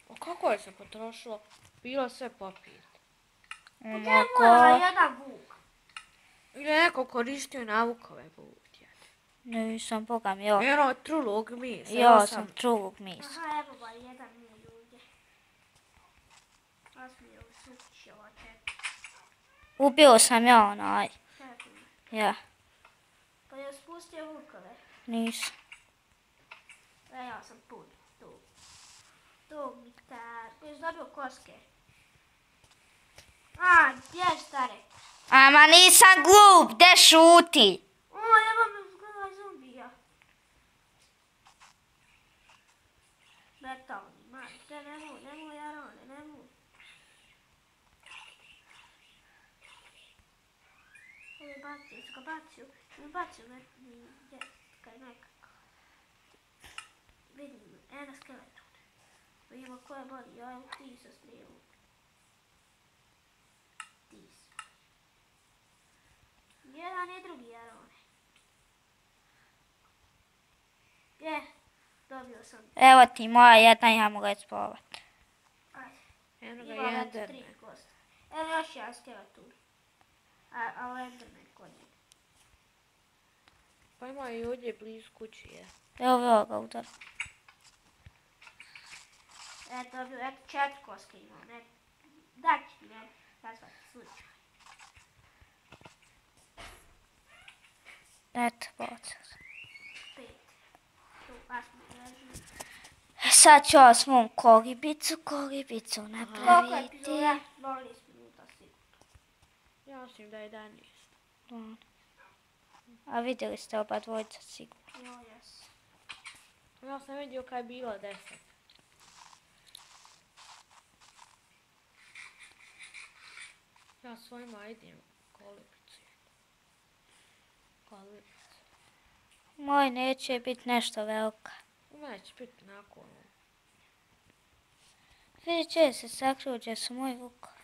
A kako je se potrošilo? Bilo sve papir. Pa gdje mora jedan vuk? Ili je neko koristio navukove butje? Nisam, boga mi, ja. Eno, trulog misa. Ja sam trulog misa. Aha, evo ba, jedan mi ovdje. Razmio sući ova čeka. Ubio sam ja onaj. Ja. Pa je spustio vukove? Nisam. Ja sam pun. Tu mi ta... Koji je dobio koske? A, gdje stare? Ama nisam glup, gdje šuti? O, evo me zgleda zombija. Metalni, majte, nemoj, Jarone, nemoj. Ovo je bacio kaj nekako. Vidim, eno skeleton. Vidimo ko je bolji, ja ti sa strijelom. Ti si. Jedan i drugi Jarone. Dobio sam. Evo ti moja jedna, ja mogu je spovat. Ajde. Eno ga Enderman. Evo još jedan skeleton. A Enderman kod njega. Pa ima i ovdje blizu kući je. Evo ga udar. Eto 4 koske imam. Da ću ti ne nazvati slučaj. Eto, bacao sam. 5. Tu, pasmo leži. Sad ću ja svom kolibicu napraviti. Koliko je epizoda? 12 minuta sigurno. Ja mislim da je 11. A vidjeli ste oba dvojica sigurno. Jo, jes. Ja sam vidio kad je bilo 10. Ja svojima idem kolibicu. Moj neće biti nešto velika. Neće biti nakon. Vidjet će se sakriju gdje su moji vukovi.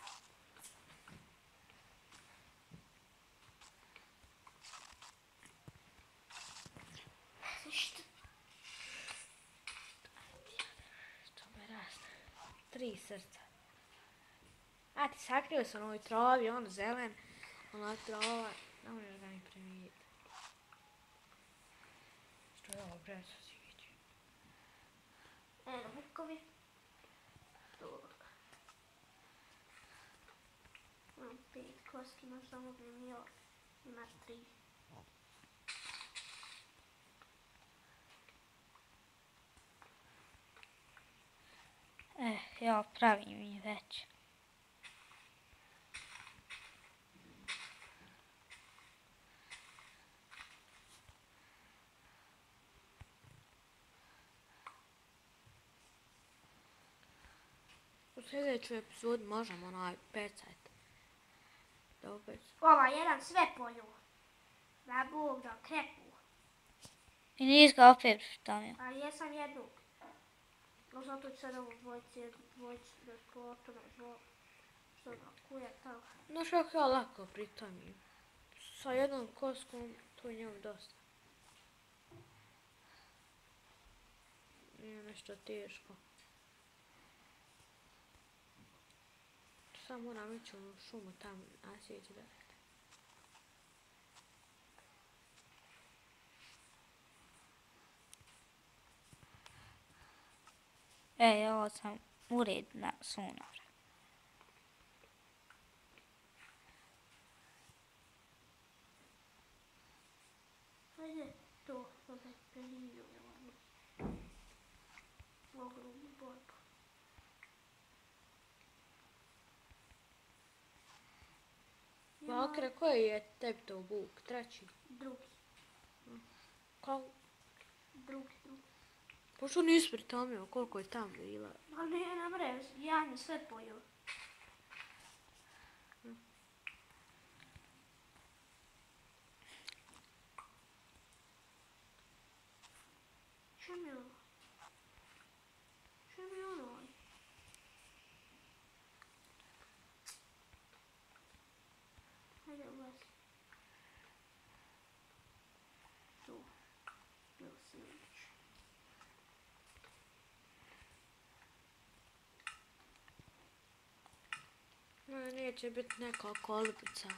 Što me rasne? 3 srca. A ti sakrio sam ovoj travi, on zelen. Ona trava, ne možeš ga ni primijeti. Što je ovo brezo siđe? Eno vukovi. Imam 5 koski, možda mogu još imat 3. Ja pravim i već. U sljedeću epizodu možemo onaj pecajt. Da opet. Ova jedan sve polju. Da Bog da krepu. I nis ga opet pritamio. Ali jesam jednu. No zato ću sad ovu dvojicu da potome zlo. Što ga kuje tamo. Znaš kako ja lako pritamim. Sa jednom koskom to je njom dosta. Nije nešto teško. Samo moram ići u šumu tamo, a sjeći da vidite. Ovo sam ured na sunar. Ajde, to opet preživio je ovo. Ogromnu borbu. Valkre, koji je tebi to vuk? Treći? Drugi. Kao? Drugi. Pa što nisi pritomio koliko je tam bila? Ali ne mre, ja mi sve pojel. Što mi je ono? Što mi je ono? Hajde ulaz. Tu. Bilo se neće. neće biti neka kolibica.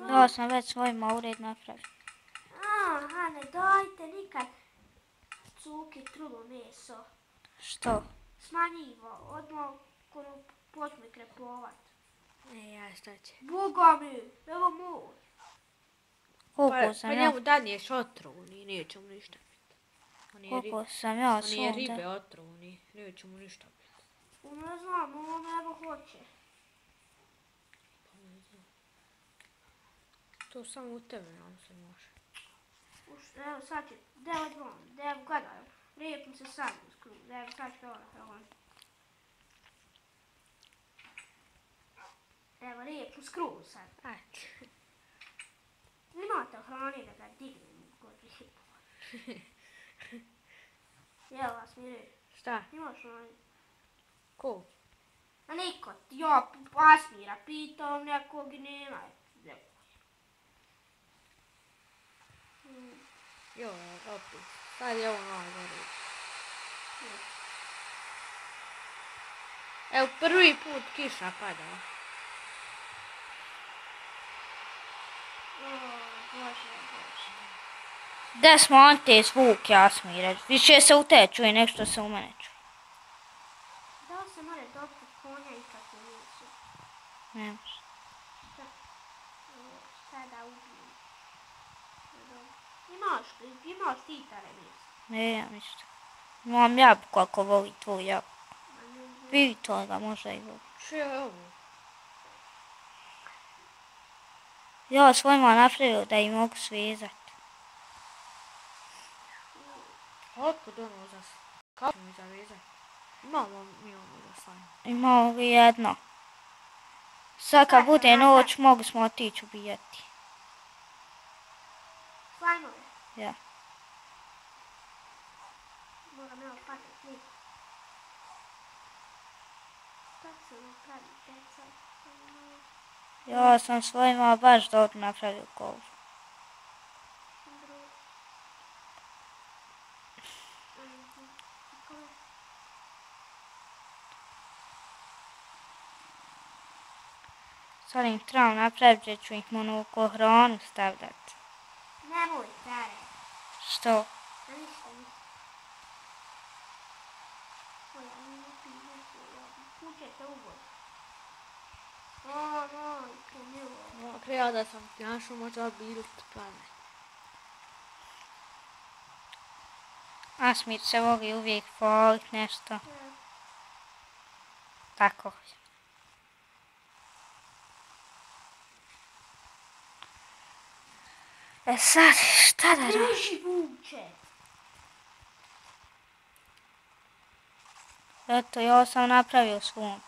Ja sam već svojima ured napravio. Aha, ne dajte nikad cuki trulo meso. Što? Smanjivo, odmah kono počne krepovat. Ja šta će? Boga mi, evo moj. Koliko sam Pa ja? njemu daniješ otrovni, neće mu ništa biti. Koliko sam ja On je sunde? ribe otrovni, neće mu ništa biti. Ne znam, on evo hoće. Pa ne znam. To samo u tebe nam se može. Evo sad će, evo gledaj, lijepim se sam uz krug, evo sad će ovo. Evo lijepim skruvu sad. Ajde. Imate hrani da ga dignem kod ribu. Jel vas mire? Šta? Imaš hrani? Ko? A niko, ja Asmira pitao nekog i nema. Joj, opet. Sad je ovo najgore. Evo prvi put kiša pada. Gde smo Ante zvuk Jasmire? Više se u te čuje, nek što se u mene čuje. Da li se mora dobiti konja i kako nisu? Ne može. Šta da ubijem? Imaš titare mjesto? Ne, ja ništa. Imam jabuku ako voli tvoju jabuku. Vidi to ga možda i voli. Što je ovo? Ja svojima napravio da ih mogu svezati. Otkud ono za... Kako mi zavezati? Imamo mi ono za slajmu. Imamo li jedno. Sad kad bude noć mogu smo otići ubijati. Slajmove? Ja. Moram evo patiti sliku. Kako se napravi deca? Ja sam svojima baš dobro napravio kožu. Sad im trebam napraviti gdje ću ih monoku hranu stavljati. Nemoj, care. Što? A ništa. Oja, mi ne pijem kućete uvod. To milo. Kreo da sam našu možda bilit pamet. Asmir se voli uvijek volit nešto. Tako. E sad, šta da radim? Drži vuče. Eto, ja sam napravio svom.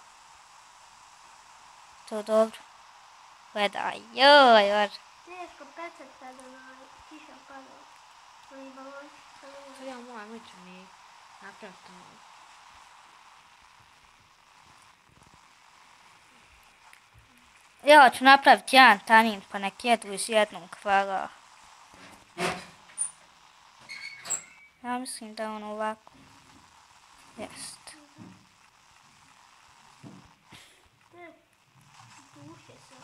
To dobro. Gledaj, joj. Teško pecet kada kiša pada. Oni balončić. Sad ja moram ići mi napraviti ovo. Ja ću napraviti jedan tanin pa nek jedu iz jednog, hvala. Ja mislim da je ono ovako. Jest. Duše se.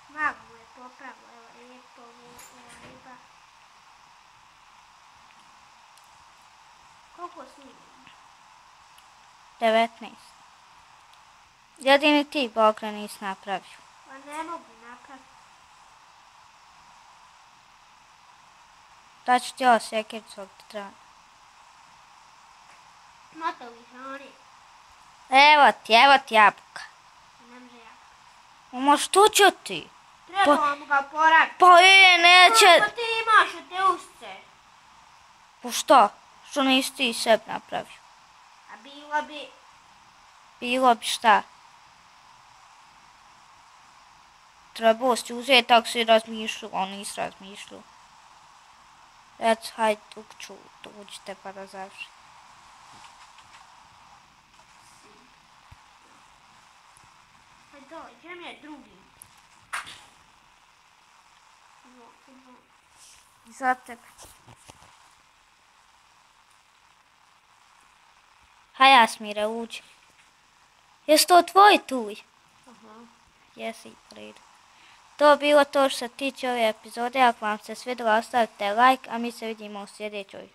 Malo mu je popravilo, evo lijepo ova riba. Koliko snimimo? 19. Jedini ti Bogra nisi napravio. Pa ne mogu napraviti. Da ću ti ovo sjekiricu od strane. Motovi hrani. Evo ti jabuka. Ne može jabuka. Ma što će ti? Trebamo ga poraviti. Pa neće. Pa ti imaš te usce. Pa šta? Što nisi ti sebi napravio? A bilo bi... Bilo bi šta? Trebao si uzeti tako si razmišljala, ali nisi razmišljala. Eto, hajde u kuću, uđite pa da završi. Hajde dođem je drugi. Za tebe. Jasmíre, uđi. Jesu to tvoji tuj? Aha. Jesi, u redu. To bilo to što se tiče ove epizode. Ako vam se svidjelo, ostavite like, a mi se vidimo u sljedećoj.